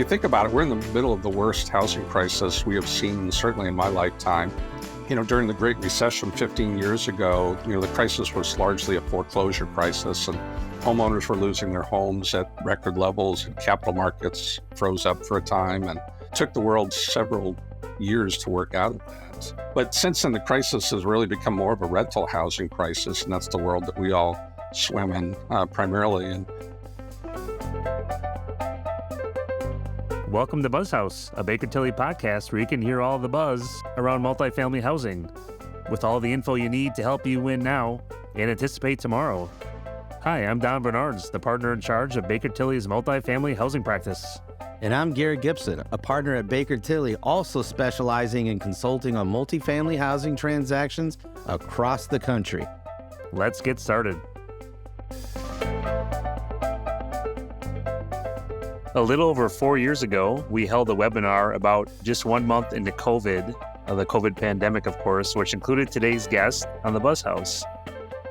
you think about it, we're in the middle of the worst housing crisis we have seen, certainly in my lifetime. During the Great Recession 15 years ago, the crisis was largely a foreclosure crisis, and homeowners were losing their homes at record levels, and capital markets froze up for a time, and it took the world several years to work out of that. But since then, the crisis has really become more of a rental housing crisis, and that's the world that we all swim in primarily. And welcome to BuzzHouse, a Baker Tilly podcast where you can hear all the buzz around multifamily housing, with all the info you need to help you win now and anticipate tomorrow. Hi, I'm Don Bernards, the partner in charge of Baker Tilly's multifamily housing practice. And I'm Garrick Gibson, a partner at Baker Tilly, also specializing in consulting on multifamily housing transactions across the country. Let's get started. A little over 4 years ago, we held a webinar about just 1 month into COVID, the COVID pandemic, of course, which included today's guest on the BuzzHouse.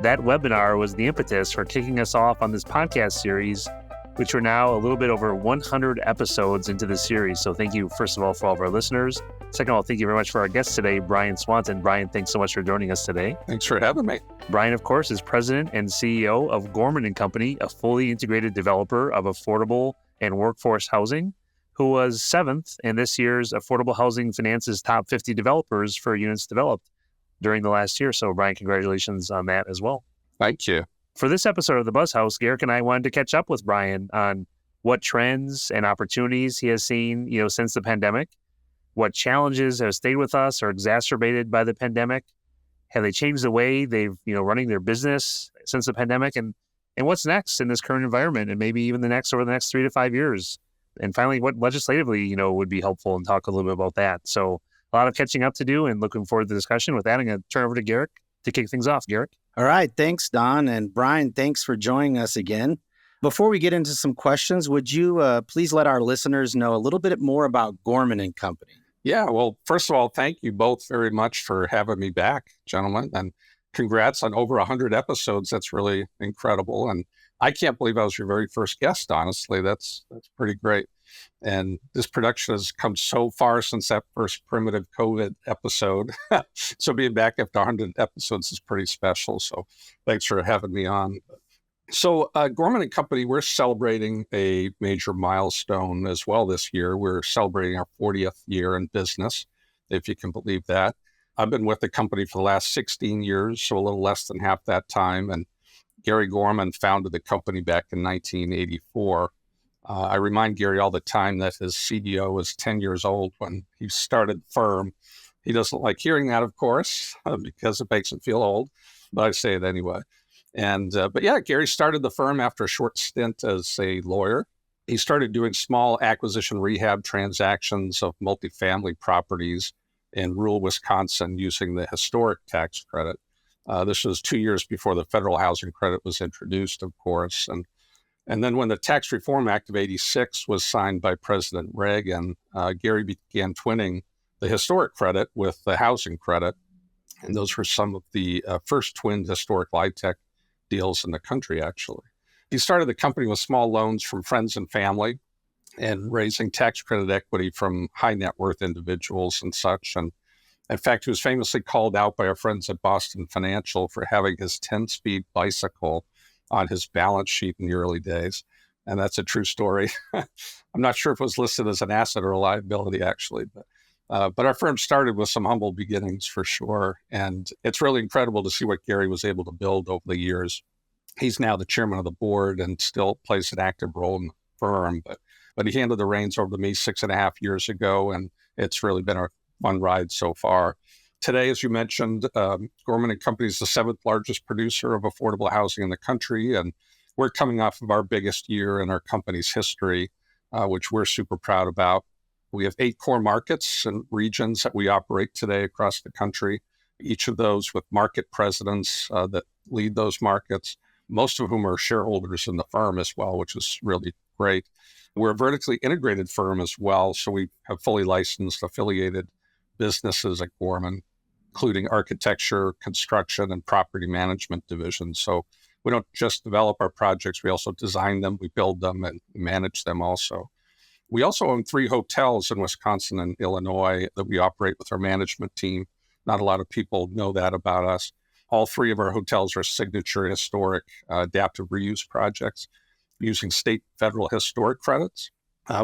That webinar was the impetus for kicking us off on this podcast series, which are now a little bit over 100 episodes into the series. So thank you, first of all, for all of our listeners. Second of all, thank you very much for our guest today, Brian Swanton. Brian, thanks so much for joining us today. Thanks for having me. Brian, of course, is president and CEO of Gorman Company, a fully integrated developer of affordable and workforce housing, who was 7th in this year's Affordable Housing Finance's top 50 developers for units developed during the last year. So, Brian, congratulations on that as well. Thank you. For this episode of the BuzzHouse, Garrick and I wanted to catch up with Brian on what trends and opportunities he has seen, since the pandemic, what challenges have stayed with us or exacerbated by the pandemic, have they changed the way they've, running their business since the pandemic, and what's next in this current environment, and maybe even over the next 3 to 5 years. And finally, what legislatively, would be helpful, and talk a little bit about that. So a lot of catching up to do, and looking forward to the discussion. With that, I'm going to turn over to Garrick to kick things off. Garrick? All right. Thanks, Don. And Brian, thanks for joining us again. Before we get into some questions, would you please let our listeners know a little bit more about Gorman Company? Yeah. Well, first of all, thank you both very much for having me back, gentlemen. And congrats on over 100 episodes. That's really incredible. And I can't believe I was your very first guest, honestly. That's pretty great. And this production has come so far since that first primitive COVID episode. So being back after 100 episodes is pretty special. So thanks for having me on. So Gorman Company, we're celebrating a major milestone as well this year. We're celebrating our 40th year in business, if you can believe that. I've been with the company for the last 16 years, so a little less than half that time. And Gary Gorman founded the company back in 1984. I remind Gary all the time that his CEO was 10 years old when he started the firm. He doesn't like hearing that, of course, because it makes him feel old, but I say it anyway. And but yeah, Gary started the firm after a short stint as a lawyer. He started doing small acquisition rehab transactions of multifamily properties in rural Wisconsin using the historic tax credit. This was 2 years before the federal housing credit was introduced, of course. And then when the Tax Reform Act of '86 was signed by President Reagan, Gary began twinning the historic credit with the housing credit. And those were some of the first twinned historic LIHTC deals in the country, actually. He started the company with small loans from friends and family and raising tax credit equity from high net worth individuals and such. And in fact, he was famously called out by our friends at Boston Financial for having his 10-speed bicycle on his balance sheet in the early days. And that's a true story. I'm not sure if it was listed as an asset or a liability, actually, but our firm started with some humble beginnings for sure. And it's really incredible to see what Gary was able to build over the years. He's now the chairman of the board and still plays an active role in the firm, but he handed the reins over to me 6.5 years ago, and it's really been a fun ride so far. Today, as you mentioned, Gorman Company is the 7th largest producer of affordable housing in the country, and we're coming off of our biggest year in our company's history, which we're super proud about. We have 8 core markets and regions that we operate today across the country, each of those with market presidents that lead those markets, most of whom are shareholders in the firm as well, which is really great. We're a vertically integrated firm as well, so we have fully licensed affiliated businesses at Gorman, including architecture, construction, and property management divisions. So we don't just develop our projects, we also design them, we build them, and manage them also. We also own 3 hotels in Wisconsin and Illinois that we operate with our management team. Not a lot of people know that about us. All 3 of our hotels are signature historic adaptive reuse projects using state federal historic credits.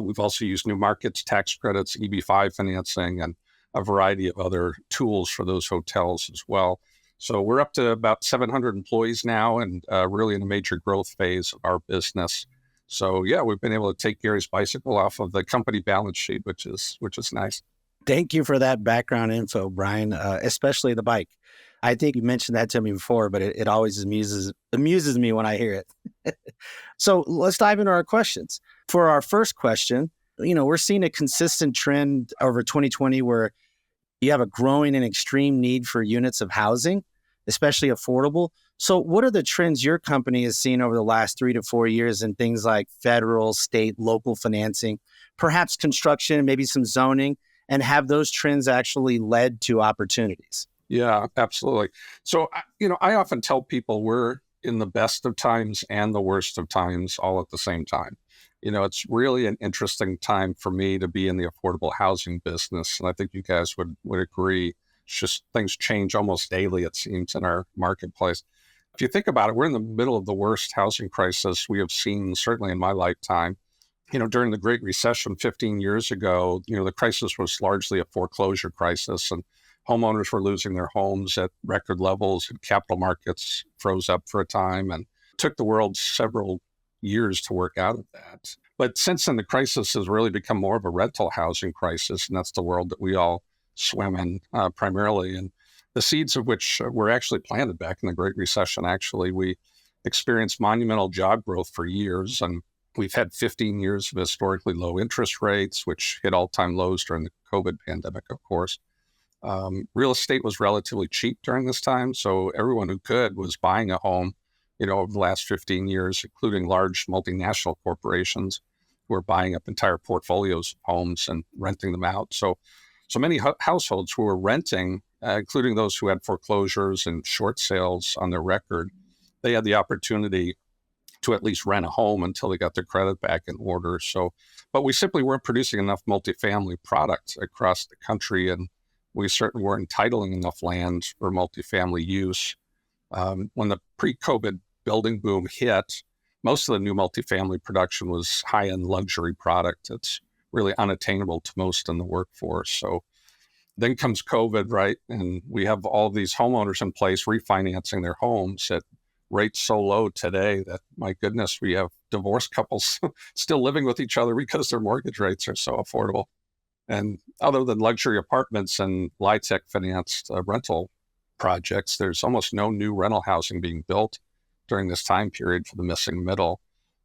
We've also used new markets, tax credits, EB-5 financing, and a variety of other tools for those hotels as well. So we're up to about 700 employees now and really in a major growth phase of our business. So yeah, we've been able to take Gary's bicycle off of the company balance sheet, which is nice. Thank you for that background info, Brian, especially the bike. I think you mentioned that to me before, but it always amuses me when I hear it. So let's dive into our questions. For our first question, we're seeing a consistent trend over 2020 where you have a growing and extreme need for units of housing, especially affordable. So what are the trends your company has seen over the last 3 to 4 years in things like federal, state, local financing, perhaps construction, maybe some zoning, and have those trends actually led to opportunities? Yeah, absolutely. So, I often tell people we're in the best of times and the worst of times all at the same time. It's really an interesting time for me to be in the affordable housing business. And I think you guys would agree. It's just things change almost daily, it seems, in our marketplace. If you think about it, we're in the middle of the worst housing crisis we have seen, certainly in my lifetime. During the Great Recession 15 years ago, the crisis was largely a foreclosure crisis, and homeowners were losing their homes at record levels, and capital markets froze up for a time, and it took the world several years to work out of that. But since then, the crisis has really become more of a rental housing crisis, and that's the world that we all swim in primarily. And the seeds of which were actually planted back in the Great Recession. Actually, we experienced monumental job growth for years, and we've had 15 years of historically low interest rates, which hit all-time lows during the COVID pandemic, of course. Real estate was relatively cheap during this time, so everyone who could was buying a home, over the last 15 years, including large multinational corporations who are buying up entire portfolios of homes and renting them out. So many households who were renting, including those who had foreclosures and short sales on their record, they had the opportunity to at least rent a home until they got their credit back in order. But we simply weren't producing enough multifamily product across the country, and we certainly weren't entitling enough land for multifamily use. When the pre-COVID building boom hit, most of the new multifamily production was high-end luxury product. It's really unattainable to most in the workforce. So then comes COVID, right? And we have all these homeowners in place refinancing their homes at rates so low today that, my goodness, we have divorced couples still living with each other because their mortgage rates are so affordable. And other than luxury apartments and LIHTC financed rental projects, there's almost no new rental housing being built during this time period for the missing middle.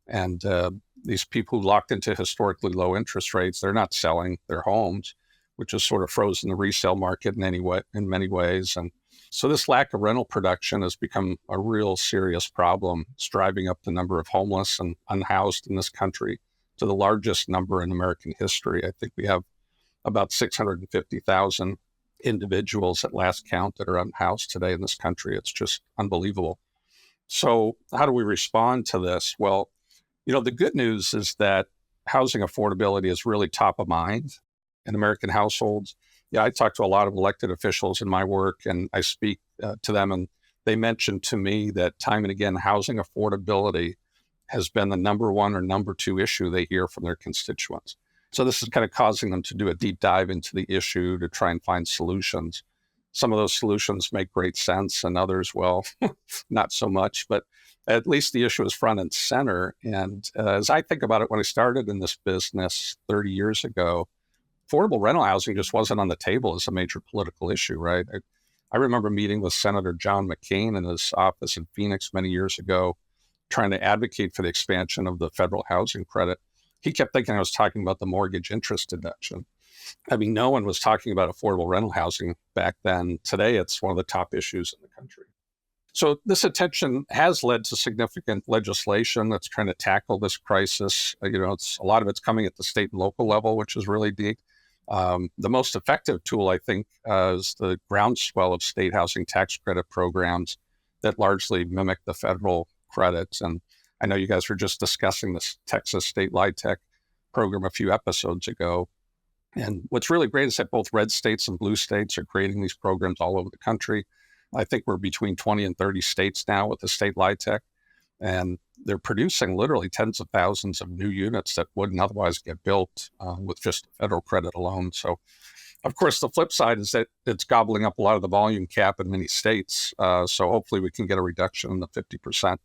And these people who locked into historically low interest rates, they're not selling their homes, which has sort of frozen the resale market in many ways. And so this lack of rental production has become a real serious problem. It's driving up the number of homeless and unhoused in this country to the largest number in American history. I think we have about 650,000 individuals at last count that are unhoused today in this country. It's just unbelievable. So how do we respond to this? Well, the good news is that housing affordability is really top of mind in American households. Yeah, I talk to a lot of elected officials in my work, and I speak to them, and they mention to me that time and again, housing affordability has been the number one or number two issue they hear from their constituents. So this is kind of causing them to do a deep dive into the issue to try and find solutions. Some of those solutions make great sense, and others, well, not so much, but at least the issue is front and center. And as I think about it, when I started in this business 30 years ago, affordable rental housing just wasn't on the table as a major political issue, right? I remember meeting with Senator John McCain in his office in Phoenix many years ago, trying to advocate for the expansion of the federal housing credit. He kept thinking I was talking about the mortgage interest deduction. I mean, no one was talking about affordable rental housing back then. Today, it's one of the top issues in the country. So this attention has led to significant legislation that's trying to tackle this crisis. It's a lot of it's coming at the state and local level, which is really neat. The most effective tool, I think, is the groundswell of state housing tax credit programs that largely mimic the federal credits. And I know you guys were just discussing this Texas state LIHTC program a few episodes ago. And what's really great is that both red states and blue states are creating these programs all over the country. I think we're between 20 and 30 states now with the state LIHTC, and they're producing literally tens of thousands of new units that wouldn't otherwise get built with just federal credit alone. So, of course, the flip side is that it's gobbling up a lot of the volume cap in many states. So hopefully we can get a reduction in the 50%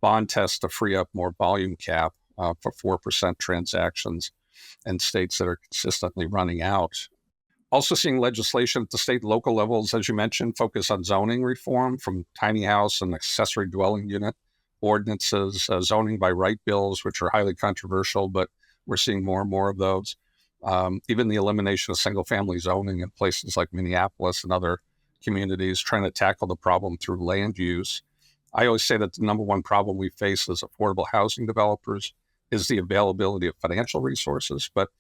bond test to free up more volume cap for 4% transactions in states that are consistently running out. Also seeing legislation at the state and local levels, as you mentioned, focus on zoning reform from tiny house and accessory dwelling unit ordinances, zoning by right bills, which are highly controversial, but we're seeing more and more of those. Even the elimination of single-family zoning in places like Minneapolis and other communities, trying to tackle the problem through land use. I always say that the number one problem we face as affordable housing developers is the availability of financial resources, but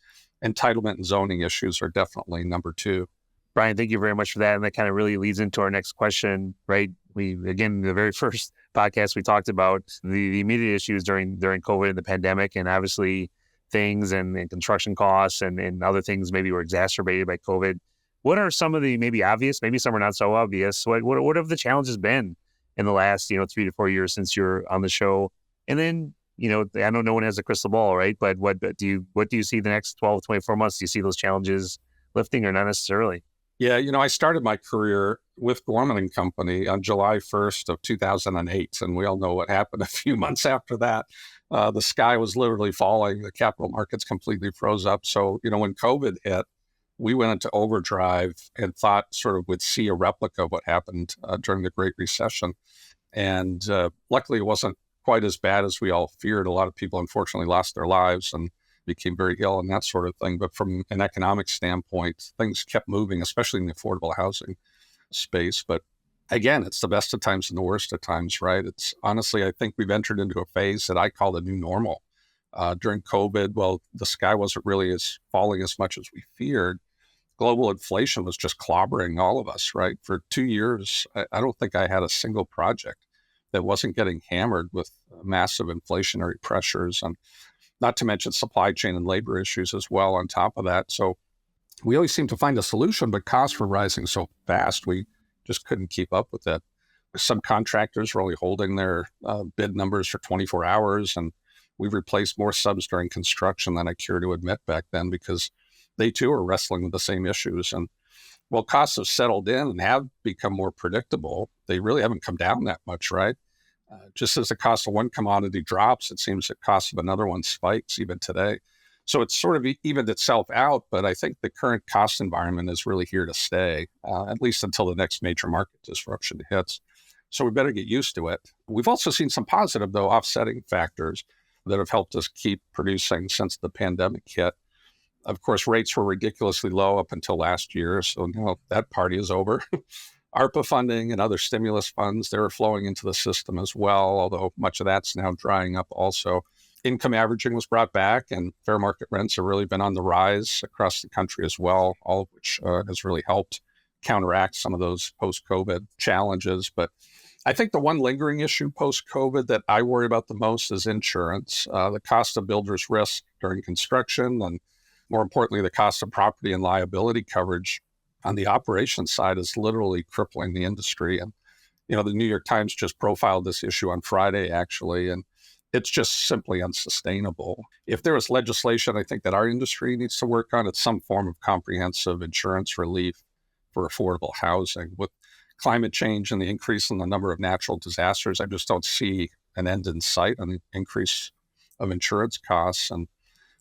entitlement and zoning issues are definitely number two. Brian, thank you very much for that. And that kind of really leads into our next question, right? Again, the very first podcast, we talked about the immediate issues during COVID and the pandemic, and obviously things and construction costs and other things maybe were exacerbated by COVID. What are some of the maybe obvious, maybe some are not so obvious? What have the challenges been in the last, 3 to 4 years since you're on the show? And then, I know no one has a crystal ball, right? But what do you see the next 12, 24 months? Do you see those challenges lifting or not necessarily? Yeah, I started my career with Gorman Company on July 1st of 2008, and we all know what happened a few months after that. The sky was literally falling. The capital markets completely froze up. So, when COVID hit, we went into overdrive and thought sort of would see a replica of what happened during the Great Recession. And luckily, it wasn't quite as bad as we all feared. A lot of people, unfortunately, lost their lives and became very ill and that sort of thing. But from an economic standpoint, things kept moving, especially in the affordable housing space. But again, it's the best of times and the worst of times, right? It's honestly, I think we've entered into a phase that I call the new normal. During COVID, well, the sky wasn't really falling as much as we feared. Global inflation was just clobbering all of us, right? For 2 years, I don't think I had a single project that wasn't getting hammered with massive inflationary pressures, and not to mention supply chain and labor issues as well on top of that. So we always seemed to find a solution, but costs were rising so fast, we just couldn't keep up with it. Subcontractors were only holding their bid numbers for 24 hours, and we replaced more subs during construction than I care to admit back then, because they too are wrestling with the same issues. And while costs have settled in and have become more predictable, they really haven't come down that much, right? Just as the cost of one commodity drops, it seems the cost of another one spikes even today. So it's sort of evened itself out, but I think the current cost environment is really here to stay, at least until the next major market disruption hits. So we better get used to it. We've also seen some positive, though, offsetting factors that have helped us keep producing since the pandemic hit. Of course, rates were ridiculously low up until last year, so now that party is over. ARPA funding and other stimulus funds, they're flowing into the system as well, although much of that's now drying up also. Income averaging was brought back, and fair market rents have really been on the rise across the country as well, all of which has really helped counteract some of those post-COVID challenges. But I think the one lingering issue post-COVID that I worry about the most is insurance. The cost of builders' risk during construction, and more importantly, the cost of property and liability coverage on the operations side is literally crippling the industry. And, the New York Times just profiled this issue on Friday, actually, and it's just simply unsustainable. If there is legislation, I think that our industry needs to work on, it's some form of comprehensive insurance relief for affordable housing. With climate change and the increase in the number of natural disasters, I just don't see an end in sight on the increase of insurance costs. And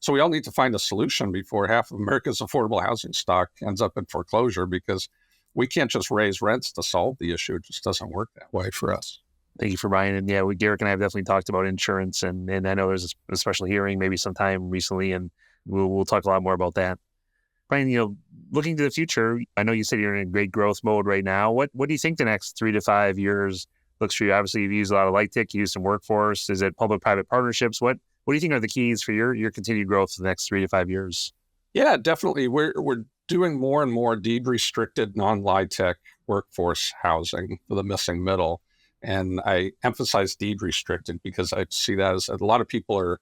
so we all need to find a solution before half of America's affordable housing stock ends up in foreclosure, because we can't just raise rents to solve the issue. It just doesn't work that way for us. Thank you for Brian. And yeah, Garrick and I have definitely talked about insurance, and I know there's a special hearing maybe sometime recently, and we'll talk a lot more about that. Brian, looking to the future, I know you said you're in a great growth mode right now. What do you think the next 3 to 5 years looks for you? Obviously, you've used a lot of LIHTC, you use some workforce. Is it public-private partnerships? What do you think are the keys for your continued growth for the next 3 to 5 years? Yeah, definitely. We're doing more and more deed-restricted, non-LIHTC workforce housing for the missing middle. And I emphasize deed-restricted because I see that as a lot of people are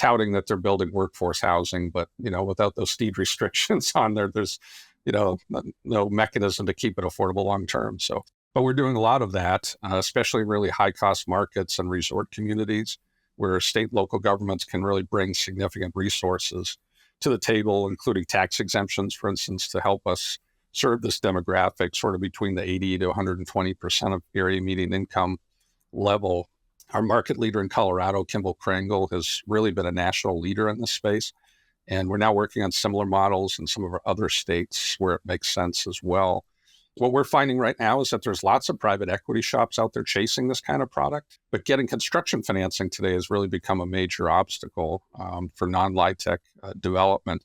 touting that they're building workforce housing, but, without those deed restrictions on there, there's, no mechanism to keep it affordable long term. So, but we're doing a lot of that, especially really high cost markets and resort communities where state, local governments can really bring significant resources to the table, including tax exemptions, for instance, to help us serve this demographic sort of between the 80 to 120% of area median income level. Our market leader in Colorado, Kimball Kringle, has really been a national leader in this space. And we're now working on similar models in some of our other states where it makes sense as well. What we're finding right now is that there's lots of private equity shops out there chasing this kind of product, but getting construction financing today has really become a major obstacle for non-LIHTC development.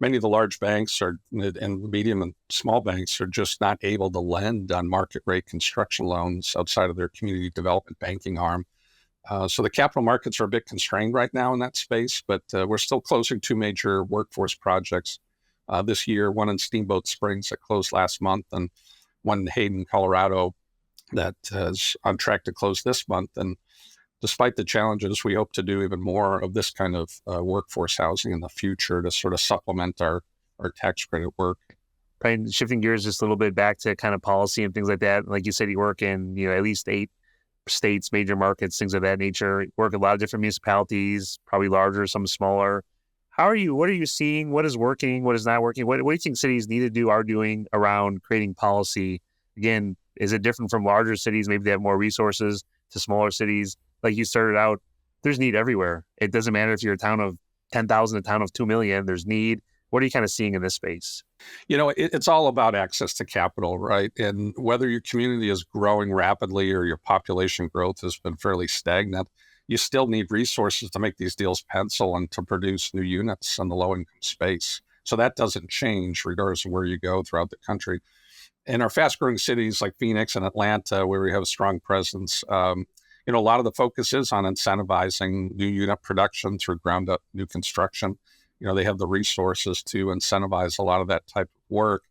Many of the large banks and medium and small banks are just not able to lend on market rate construction loans outside of their community development banking arm. So the capital markets are a bit constrained right now in that space, but we're still closing 2 major workforce projects this year, one in Steamboat Springs that closed last month, and one in Hayden, Colorado, that is on track to close this month. And despite the challenges, we hope to do even more of this kind of workforce housing in the future to sort of supplement our tax credit work. Brian, shifting gears just a little bit back to kind of policy and things like that. Like you said, you work in at least 8 states, major markets, things of that nature. You work in a lot of different municipalities, probably larger, some smaller. What are you seeing? What is working? What is not working? What do you think cities need to do, are doing around creating policy? Again, is it different from larger cities? Maybe they have more resources to smaller cities. Like you started out, there's need everywhere. It doesn't matter if you're a town of 10,000, a town of 2 million, there's need. What are you kind of seeing in this space? It's all about access to capital, right? And whether your community is growing rapidly or your population growth has been fairly stagnant, you still need resources to make these deals pencil and to produce new units in the low-income space. So that doesn't change regardless of where you go throughout the country. In our fast-growing cities like Phoenix and Atlanta, where we have a strong presence, a lot of the focus is on incentivizing new unit production through ground-up new construction. They have the resources to incentivize a lot of that type of work.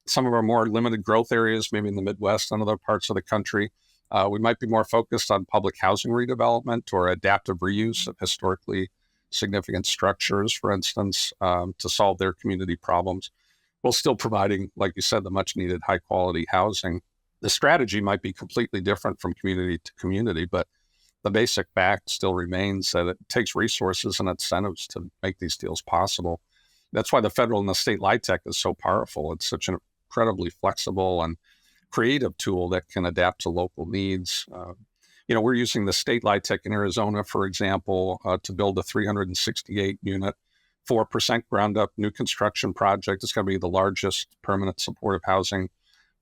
Some of our more limited growth areas, maybe in the Midwest and other parts of the country, we might be more focused on public housing redevelopment or adaptive reuse of historically significant structures, for instance, to solve their community problems, while still providing, like you said, the much needed high quality housing. The strategy might be completely different from community to community, but the basic fact still remains that it takes resources and incentives to make these deals possible. That's why the federal and the state LIHTC is so powerful. It's such an incredibly flexible and creative tool that can adapt to local needs. We're using the state LIHTC in Arizona, for example, to build a 368 unit, 4% ground up new construction project. It's going to be the largest permanent supportive housing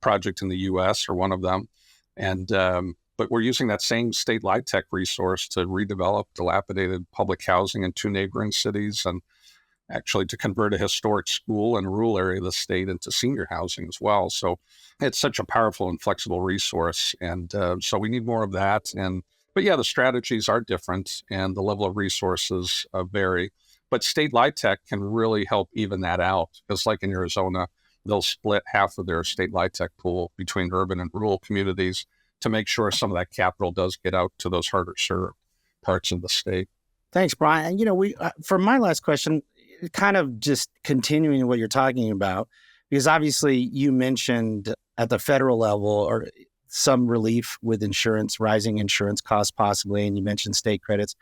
project in the U.S. or one of them. But we're using that same state LIHTC resource to redevelop dilapidated public housing in 2 neighboring cities, and actually to convert a historic school in a rural area of the state into senior housing as well. So it's such a powerful and flexible resource. And so we need more of that. But the strategies are different and the level of resources vary. But state LIHTC can really help even that out. Because like in Arizona, they'll split half of their state LIHTC pool between urban and rural communities to make sure some of that capital does get out to those harder served parts of the state. Thanks, Brian. For my last question, kind of just continuing what you're talking about, because obviously you mentioned at the federal level or some relief with insurance, rising insurance costs possibly, and you mentioned state credits.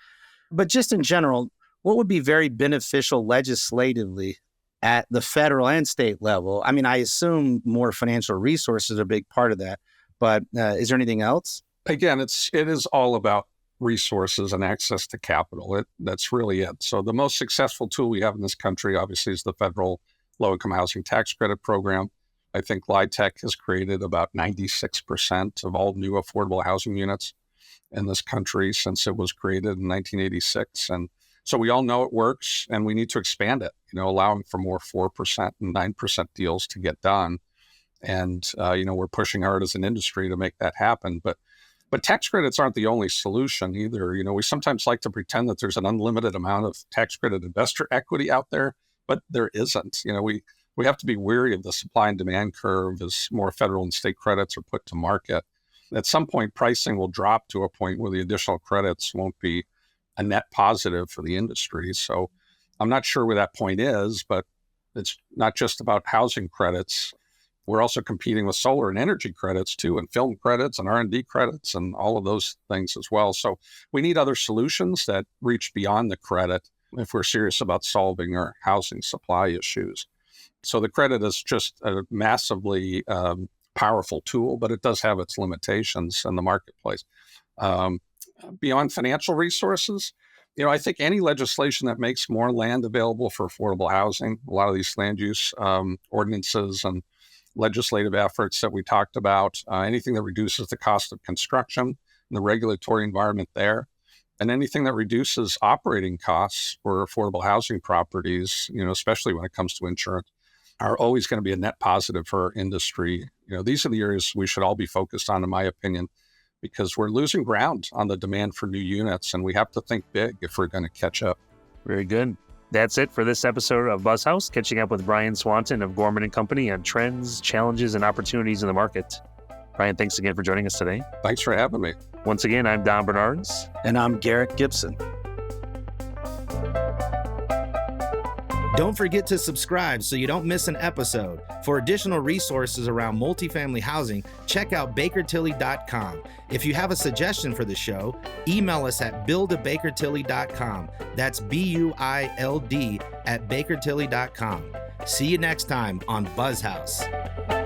But just in general, what would be very beneficial legislatively at the federal and state level? I mean, I assume more financial resources are a big part of that. But is there anything else? Again, it is all about resources and access to capital. That's really it. So the most successful tool we have in this country, obviously, is the federal low-income housing tax credit program. I think LIHTC has created about 96% of all new affordable housing units in this country since it was created in 1986. And so we all know it works, and we need to expand it, allowing for more 4% and 9% deals to get done. And, we're pushing hard as an industry to make that happen. But tax credits aren't the only solution either. We sometimes like to pretend that there's an unlimited amount of tax credit investor equity out there, but there isn't. We have to be wary of the supply and demand curve as more federal and state credits are put to market. At some point, pricing will drop to a point where the additional credits won't be a net positive for the industry. So I'm not sure where that point is, but it's not just about housing credits. We're also competing with solar and energy credits too, and film credits and R&D credits and all of those things as well. So we need other solutions that reach beyond the credit if we're serious about solving our housing supply issues. So the credit is just a massively powerful tool, but it does have its limitations in the marketplace. Beyond financial resources, I think any legislation that makes more land available for affordable housing, a lot of these land use ordinances and legislative efforts that we talked about, anything that reduces the cost of construction and the regulatory environment there, and anything that reduces operating costs for affordable housing properties, especially when it comes to insurance, are always going to be a net positive for our industry. These are the areas we should all be focused on, in my opinion, because we're losing ground on the demand for new units, and we have to think big if we're going to catch up. Very good. That's it for this episode of BuzzHouse, catching up with Brian Swanton of Gorman Company on trends, challenges, and opportunities in the market. Brian, thanks again for joining us today. Thanks for having me. Once again, I'm Don Bernards. And I'm Garrick Gibson. Don't forget to subscribe so you don't miss an episode. For additional resources around multifamily housing, check out bakertilly.com. If you have a suggestion for the show, email us at build@bakertilly.com. That's BUILD @bakertilly.com. See you next time on BuzzHouse.